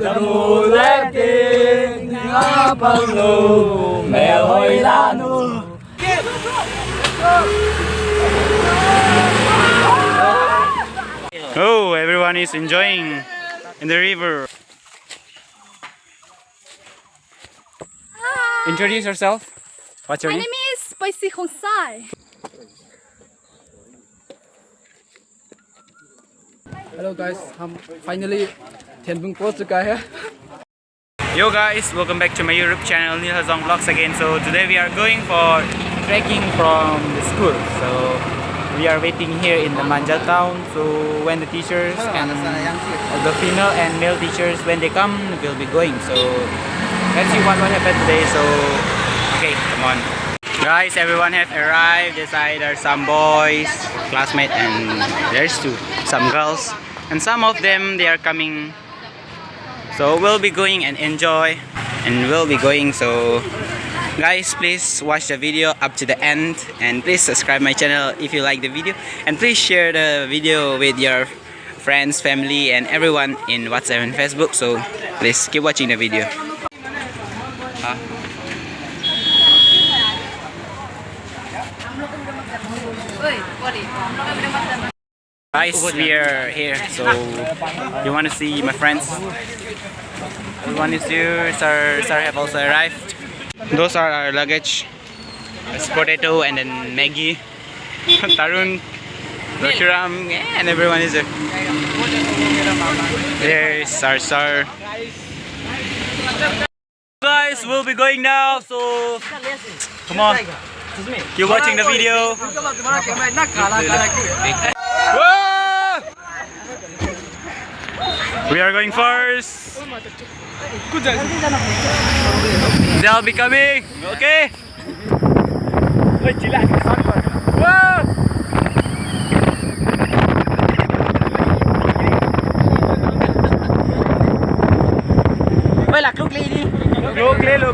Oh, everyone is enjoying in the river. Introduce yourself. What's your My name? name is Spicy Khonsai. Hello guys, हम finally Thenbung पहुंच चुका है. Yo guys, welcome back to my YouTube channel Hills of Vlogs again. So today we are going for trekking from the school. So we are waiting here in the Manjal town. So when the teachers and the female and male teachers, when they come, we'll be going. So let's see what will happen today. So okay, come on. Guys, everyone have arrived. This side are some boys, classmates, and there's some girls. And some of them, they are coming. So we'll be going and enjoy. And we'll be going. So guys, please watch the video up to the end. And please subscribe my channel if you like the video. And please share the video with your friends, family, and everyone in WhatsApp and Facebook. So please keep watching the video. Guys, we are here, so you want to see my friends? Everyone is here. Sir have also arrived. Those are our luggage. It's potato and then Maggie, Tarun, Rakhiram, and everyone is there. There's our sir. Guys, we'll be going now, so come on. Keep watching the video. Whoa! We are going first. They'll be coming. Okay. Whoa!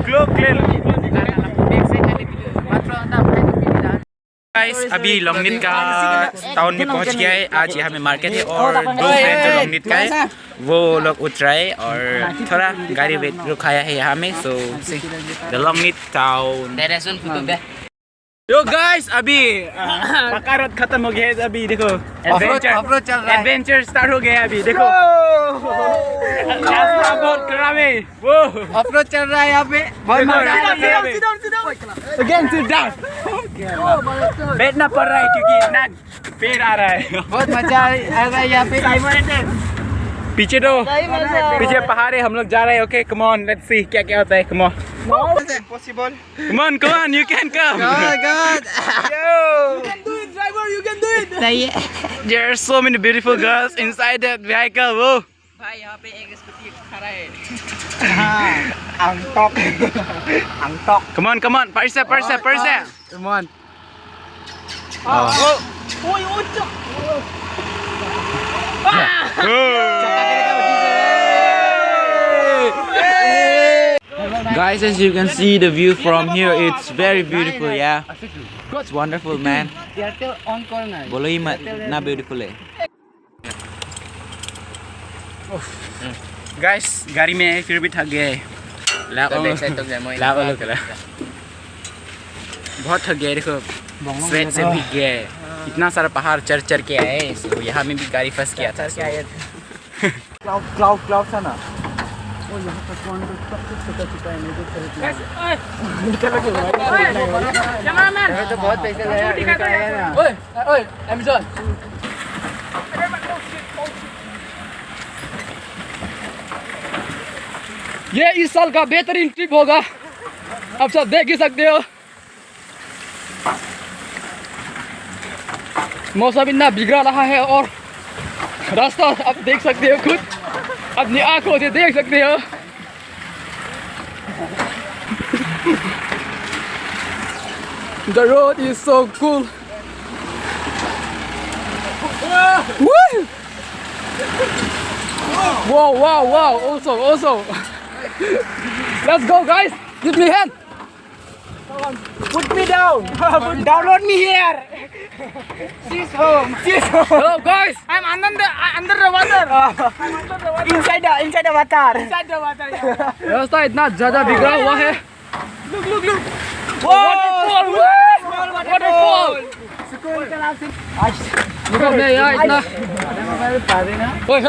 Look. Guys अभी लॉन्गनिट का town में पहुंच गया है. आज यहाँ में market है और दो फ्रेंड जो लॉन्गनिट का है वो लोग उठ रहे हैं और थोड़ा गाड़ी रुकाया है यहाँ में. सो द लॉन्गनिट टाउन. यो गाइस अभी पकारत खत्म हो गया है. अभी देखो एडवेंचर स्टार्ट हो गया है. अभी देखो रास्ता बहुत खराब है. वो ऑफ-रोड चल रहा है यहाँ पे. बहुत मजा आ रहा है. Again sit down. बैठना पड़ रहा है क्योंकि इतना पेड़ आ रहा है. बहुत मजा आ रहा है यहाँ पे. पीछे तो पीछे पहाड़ है. हम लोग जा रहे हैं. Okay come on, let's see क्या क्या होता है. Come on. Impossible. Come on, you can come. God. Yo. You can do it, driver. You can do it. There are so many beautiful girls inside that vehicle. Whoa. भाई यहाँ पे एक scooty खड़ा है. अंगटॉक. Come on. Parsa. Come on. Guys, as you can see the view from here, it's very beautiful. Yeah, it's wonderful, man. Boleh mat, na beautiful eh. Guys, गाड़ी में फिर भी थक गए. बहुत थक गए. देखो स्वेट से भीग गए. इतना सारा पहाड़ चढ़ के आए. तो यहाँ में भी गाड़ी फंस गया था. क्लाउड था ना. और यहाँ पर कौन छोटा है. तो बहुत पैसे लगा. ओए अमेज़न. ये इस साल का बेहतरीन ट्रिप होगा. आप सब देख ही सकते हो. मौसम इतना बिगड़ा रहा है और रास्ता आप देख सकते हो. खुद अपनी आंखों से देख सकते हो. The road is so cool. Wow. Also. Let's go, guys. Give me hand. Put me down. Download me here. She's home. Hello guys. I'm under the water. Inside the water. रास्ता इतना ज़्यादा बिगड़ा हुआ है. Look. Waterfall. Waterfall. देखो मैं यहाँ इतना. ओए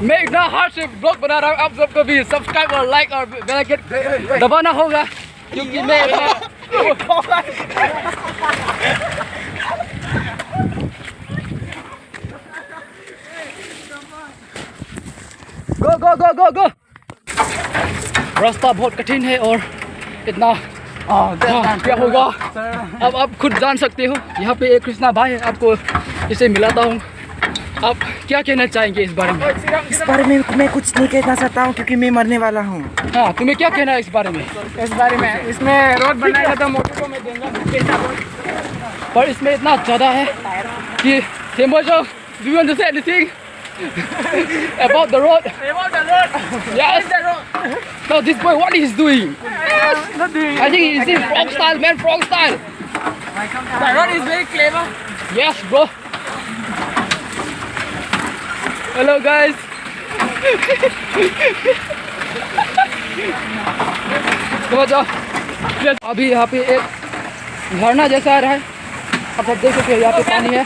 मैं इतना हार्ड से ब्लॉग बना रहा हूँ. आप सबको भी सब्सक्राइब और लाइक और बेल आइकन दबाना होगा क्योंकि मैं गो रास्ता बहुत कठिन है और इतना क्या होगा अब आप खुद जान सकते हो. यहाँ पे एक कृष्णा भाई है, आपको इसे मिलाता हूँ. आप क्या कहना चाहेंगे इस बारे में? इस बारे में मैं कुछ नहीं कहना चाहता हूँ क्योंकि मैं मरने वाला हूँ. हाँ, तुम्हें क्या कहना है इस बारे में? इसमें रोड बनाएगा तो मोटू को मैं देंगा. पर इसमें इतना ज़्यादा है कि Thenbung, do you want to say anything about the road? Yes. No, this boy, what is doing? I think he's in frog style, man, frog style. The road is very clever. Yes, bro. Hello, guys. समझो. अभी यहाँ पे एक झरना जैसा आ रहा है. आप सब देख सकते हो यहाँ पे पानी है.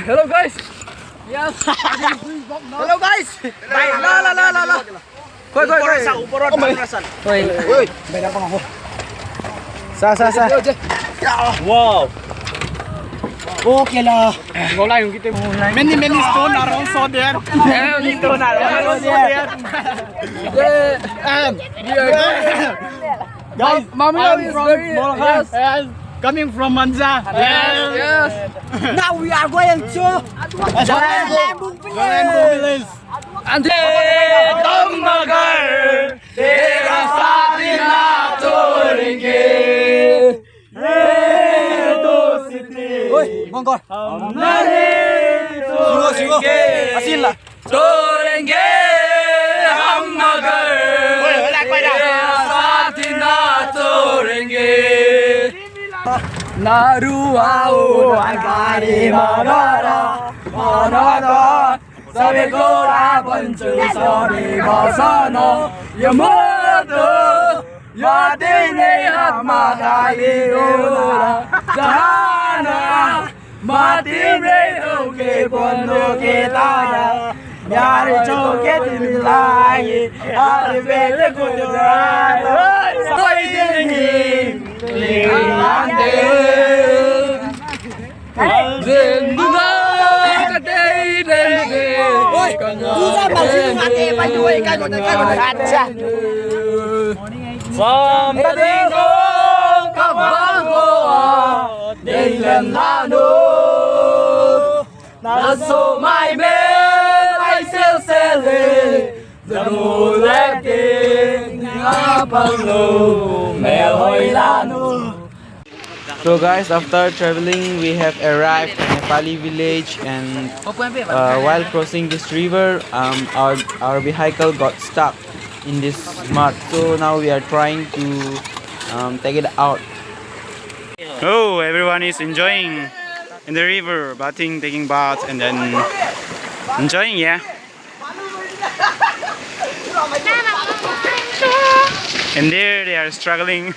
Hello guys. Yes. Hello guys. La. Koy. Oi. Beda pa ako. Sa. Wow. Okay la. Ngolai yung kita. Many stone are also there. Many stone are also there. Guys, Mama is very yes. Coming from Manza. Yes. Now we are going to Zalenbung village. And Magar, tera saath na छोड़ेंगे. Oi, Mongol. हम नहीं छोड़ेंगे. Asila. छोड़ेंगे हम मगर तेरा साथ ना छोड़ेंगे. Naruao agari manara sabe gora panchu sabe basana yamoto yadine hamagari ora jana matine hoke bondo ke tara yare choke dimilai are vele gujara koi dengi So guys, after traveling, we have arrived in Nepali village, and while crossing this river, our vehicle got stuck in this mud. So now we are trying to take it out. Oh, everyone is enjoying in the river, bathing, taking baths, and then enjoying, yeah. And there they are struggling.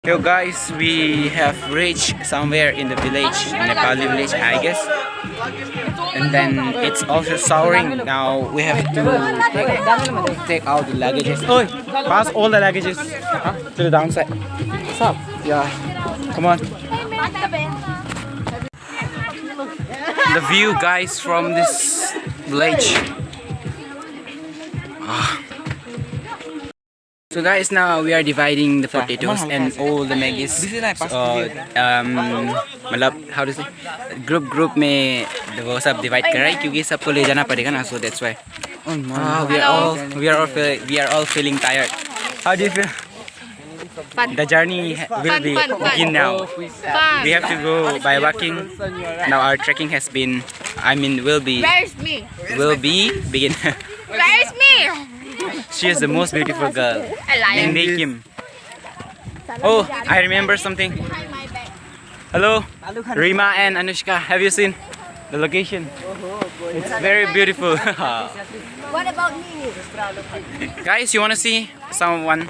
Yo guys, we have reached somewhere in the village, Nepali village I guess. And then it's also showering. Now we have to take out the luggages. Oh, pass all the luggages to the downside. What's up? Yeah, come on. the view, guys, from this village. So guys, now we are dividing the potatoes and all the Maggies. मतलब how to say, group में वो सब divide कर रहा है क्योंकि सबको ले जाना पड़ेगा ना, so that's why. We are all feeling tired. How do you feel? The journey will begin now. We have to go by walking. Now our trekking has been, will be begin. Where's me? She is the most beautiful girl. Named Kim. Oh, I remember something. Hello, Rima and Anushka. Have you seen the location? It's very beautiful. What about me? Guys, you wanna see someone?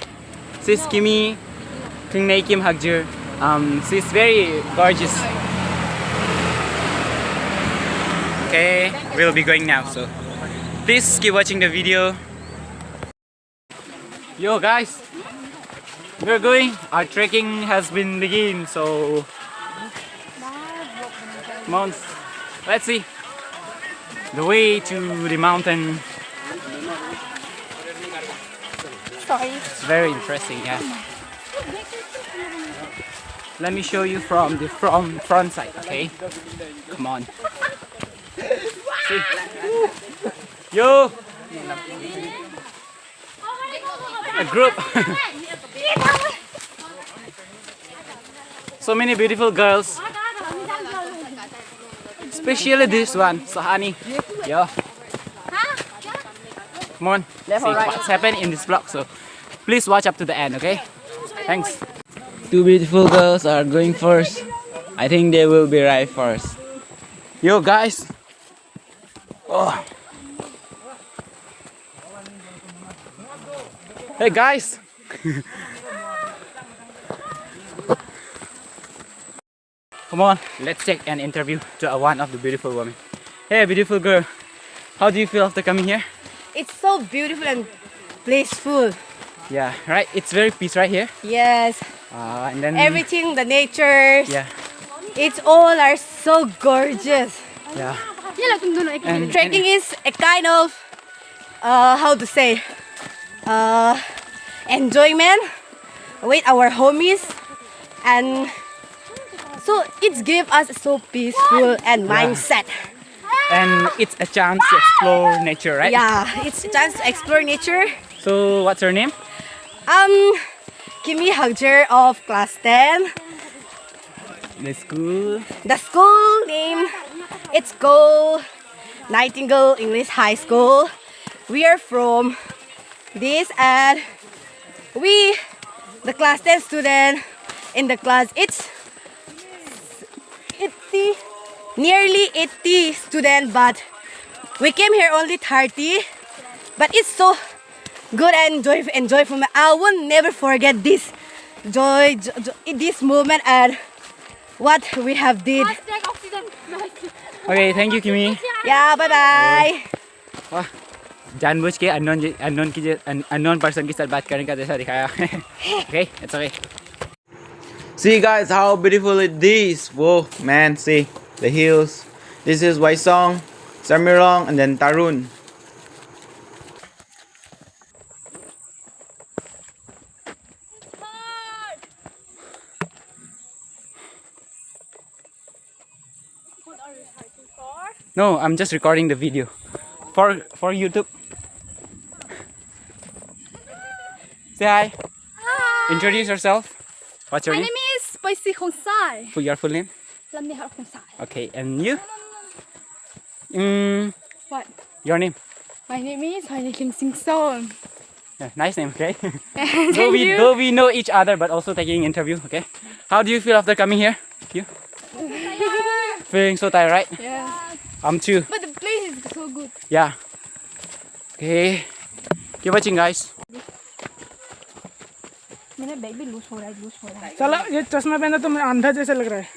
She's Kimi. Named Kim Hagjur. She's very gorgeous. Okay, we'll be going now. So please keep watching the video. Yo guys, we're going. Our trekking has been begin, so come on, let's see the way to the mountain. Sorry. It's very interesting, yeah. Let me show you from the front side, okay? Come on. See? Yo, a group. So many beautiful girls. Especially this one, Sahani. Yo. Come on, see what's happening in this vlog. So please watch up to the end, okay? Thanks. Two beautiful girls are going first. I think they will be right first. Yo guys. Oh. Hey guys. Come on, let's take an interview to one of the beautiful women. Hey beautiful girl, how do you feel after coming here? It's so beautiful and blissful. Yeah, right, it's very peace right here. Yes. And then Everything, the nature. yeah, It's all are so gorgeous. yeah. And trekking is a kind of how to say enjoyment with our homies, and so it gives us so peaceful and mindset. And it's a chance to explore nature, right? Yeah, it's a chance to explore nature. So what's her name? Kimi Hagjer of class 10. The school. The school name, it's called Nightingale English High School. We are from this, and we, the class 10 student in the class, it's 80, nearly 80 students, but we came here only 30. But it's so good and enjoyable. I will never forget this joy, this moment, and what we have did. Okay, thank you, Kimi. Yeah, bye bye. वाह, जानबूझ के unknown person के साथ बात करने का जैसा दिखाया. Okay, it's okay. See guys, how beautiful it is. Whoa, man, see the hills. This is Waisong, Samirong, and then Tarun. No, I'm just recording the video for YouTube. Say hi. Introduce yourself. What's your My name? name is Spicy Khonsai. For your full name? Lamnihar Khonsai. Okay, and you? What? Your name? My name is Hainiking Sing Son. Yeah, nice name, okay? Thank you. Though we know each other, but also taking interview, okay? How do you feel after coming here? You? Feeling so tired, right? Yeah. I'm too. But the place is so good. Yeah. Okay. Keep watching, guys. मेरा bag भी loose हो रहा है. चलो ये चश्मा पहना तो मैं अंधा जैसा लग रहा है.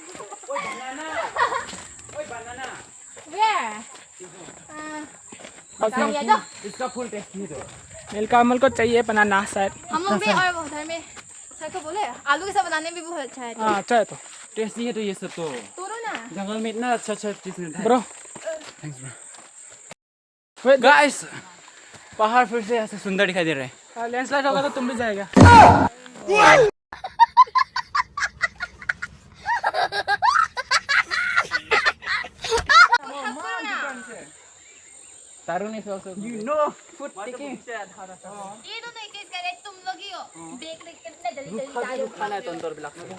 Where? इसका फुल टेस्ट नहीं दो. नीलकमल को चाहिए बनाना शायद. हम लोग भी और उधर में सर को बोले आलू के साथ बनाने भी बहुत अच्छा है. हाँ अच्छा है तो. टेस्ट नहीं है तो ये सब तो तोड़ो ना. जंगल में इतना अच्छा चीज मिलता है. Bro thanks bro. गाइस पहाड़ फिर से ऐसे सुंदर दिखाई दे रहा है। लैंडस्लाइड होगा तो तुम भी जाएगा। Tarun is also You know, food taking. ये दोनों एक चीज करे तुम लोग ही हो देख देख के इतने जल्दी जल्दी जा रहे हो खाना है तंतर बिलाक में।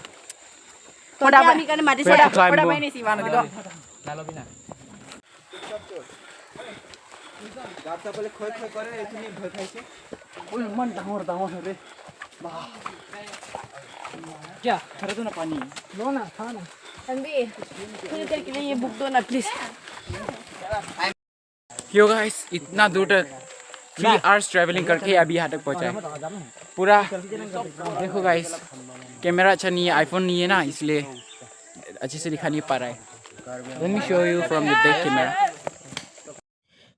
तो kami kan mati Where saya to climb Pada bro? main isi mana gitu. Lalo bina. Ul man tangor रे। क्या? खरे तो ना पानी। लो ना, खाना। Tanvi मुझे तेरे के लिए ये बुक दो ना प्लीज यो गाइस इतना दूर तक 3 आवर्स ट्रैवलिंग करके अभी यहाँ तक पहुँचा है। पूरा देखो गाइस कैमरा अच्छा नहीं है, आईफोन नहीं है ना, इसलिए अच्छे से दिखा नहीं पा रहा है। Let me show you from the back camera.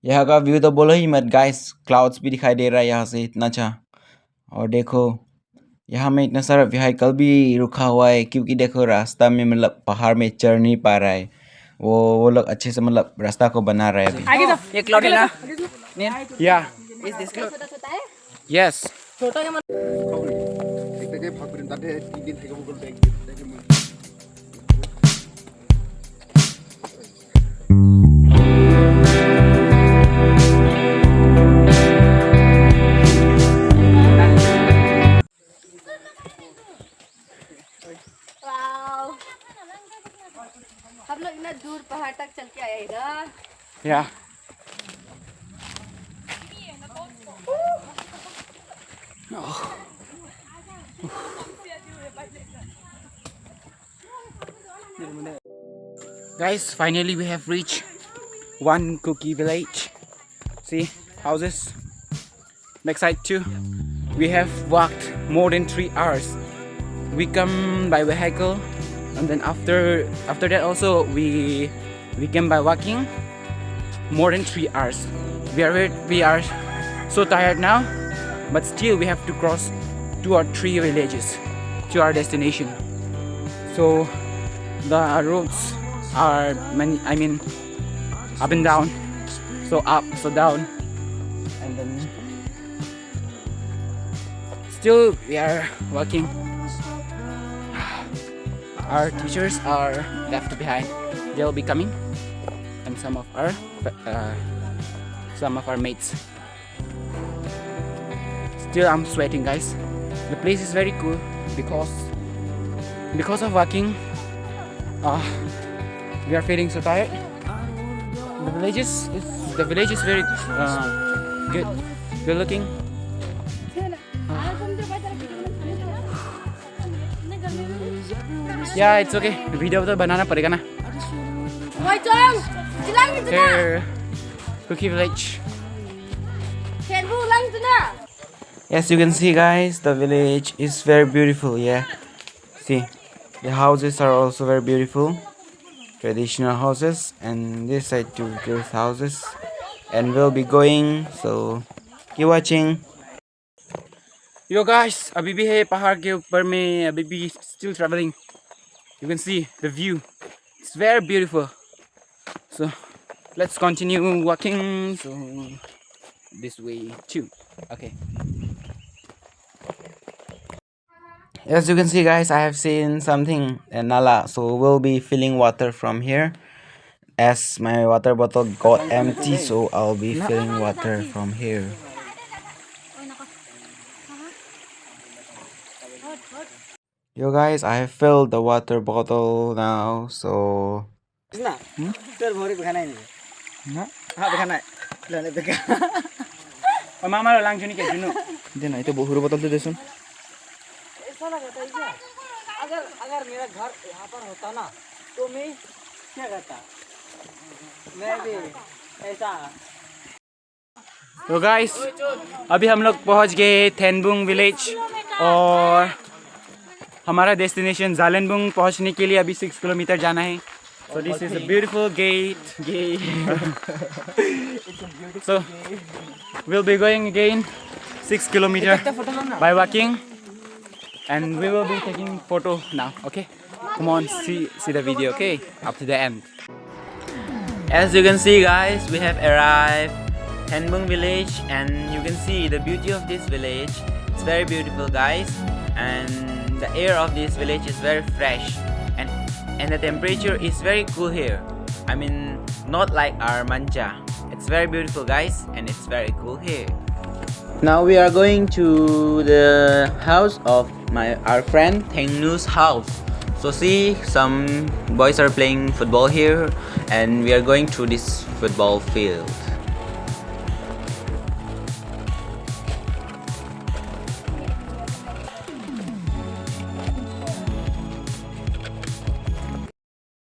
यहाँ का व्यू तो बोलो ही मत गाइस, क्लाउड्स भी दिखाई दे रहा है यहाँ से इतना अच्छा। और देखो यहाँ में इतना सारा व्हीकल भी रुका हुआ है, क्योंकि देखो रास्ता में मतलब पहाड़ में चढ़ नहीं पा रहा है। वो लोग अच्छे से मतलब रास्ता को बना रहे हैं अभी। आगे तो ये क्लाउड है ना? या Is this cloud? छोटा छोटा है यस छोटा का वाओ हम लोग इतना दूर पहाड़ तक चल के आए इधर या Guys, finally we have reached one Kuki village. See houses. Backside too. We have walked more than 3 hours. We come by vehicle, and then after that also we came by walking more than 3 hours. We are so tired now, but still we have to cross 2 or 3 villages to our destination. So the roads are up and down, so up, so down, and then still we are walking. Our teachers are left behind. They'll be coming, and some of our mates. Still I'm sweating guys. The place is very cool because of walking. We are feeling so tired. The village is very good looking. Yeah, it's okay. Video तो बनाना पड़ेगा ना. Woi Chong lang itu na Here, Kuki village. Thenbung lang itu na As you can see guys, the village is very beautiful. Yeah, see the houses are also very beautiful, traditional houses, and this side too there's houses, and we'll be going, so keep watching. Yo guys, अभी भी है पहाड़ के ऊपर में, अभी भी still traveling. You can see the view, it's very beautiful. So let's continue walking, so this way too. Okay. As you can see guys, I have seen something in Nala, so we'll be filling water from here, as my water bottle got empty, so I'll be filling water from here. Yo guys, I have filled the water bottle now, so ना तेरे भोरे बखाना ही नहीं। हाँ बखाना है। लेने बेका। और मामा लांग जुनी के जुनो देना ये तो बहुर बोतल तो देसुन। ऐसा लगा था क्या? अगर मेरा घर यहाँ पर होता ना, तो मैं क्या करता? मैं भी ऐसा। तो गाइस अभी हम लोग पहुंच गए थेनबुंग विलेज, और हमारा डेस्टिनेशन जालेनबुंग पहुंचने के लिए अभी 6 किलोमीटर जाना है. So this is a beautiful gate. So we'll be going again 6 kilometers by walking, and we will be taking photo now. Okay, come on, see the video. Okay, up to the end. As you can see, guys, we have arrived Thenbung village, and you can see the beauty of this village. It's very beautiful, guys, and the air of this village is very fresh, and the temperature is very cool here. I mean, not like our Manja. It's very beautiful, guys, and it's very cool here. Now we are going to the house of our friend Thengnu's house. So see, some boys are playing football here, and we are going through this football field.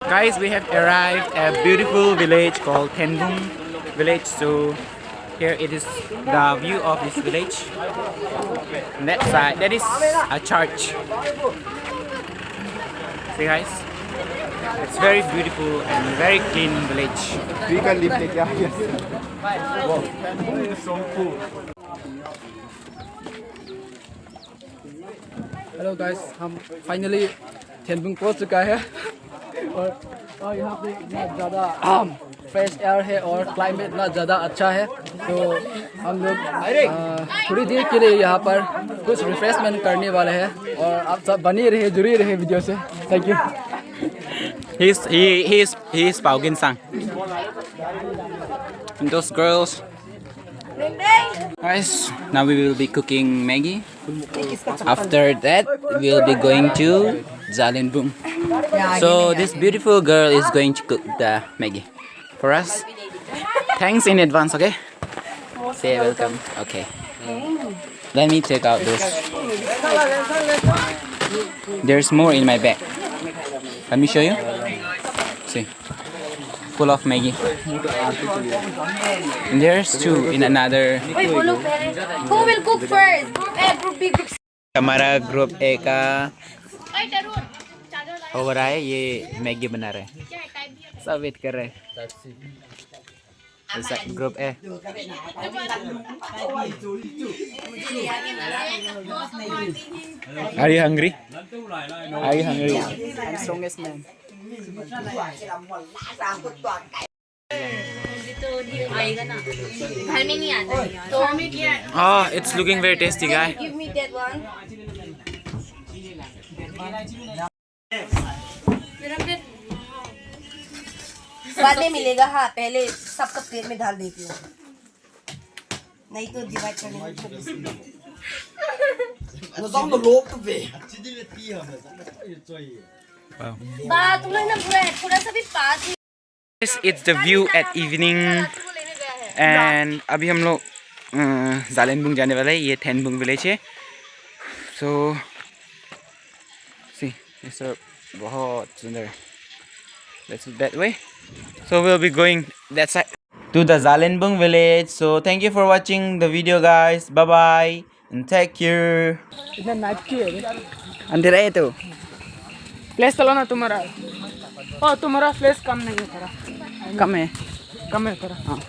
Guys, we have arrived at a beautiful village called Thenbung village. So here it is the view of this village. On that side, that is a church. See, guys, it's very beautiful and very clean village. We can live it, yeah. Yes. Wow. It's so cool. Hello guys, हम finally थेनबुंग पहुंच चुका है और यहाँ पे इतना ज़्यादा fresh air है और क्लाइमेट इतना ज़्यादा अच्छा है, तो हम लोग थोड़ी देर के लिए यहाँ पर कुछ रिफ्रेशमेंट करने वाले हैं और आप सब बने रहे, जुड़े रहे वीडियो से। Thank you. He is Pao Gin Sang. And those girls. Guys, now we will be cooking Maggie. After that, we will be going to Zalenbung. So this beautiful girl is going to cook the Maggie for us. Thanks in advance, okay? Say welcome. Okay. Let me take out this. There's more in my bag. Let me show you. See. Full of Maggie. And there's two in another. Who will cook first? Group A, Group B, Group C. हमारा group A का हो रहा है, ये Maggi बना रहे हैं, सब वेट कर रहे हैं। Group A. Are you hungry? Are you hungry? I'm strongest man. Oh, it's looking very tasty, guy. Give me that one. बाद में मिलेगा। हाँ, पहले सबका प्लेट में डाल देती हूँ, नहीं तो डिवाइड करने में। बात तुम लोग ना बुरा है, थोड़ा सा भी पास। It's the view at evening, and अभी हम लोग जालेनबुंग जाने वाले हैं। ये थेनबुंग विलेज है। So see, it's बहुत सुंदर। Let's look that way. So we'll be going that side to the Zalenbung village. So thank you for watching the video, guys. Bye bye and take care. इतना night की है अंधेरा है तो flash चलो ना तुम्हारा। ओ तुम्हारा फ्लैश कम नहीं है तेरा, कम है। कम है तेरा। हाँ।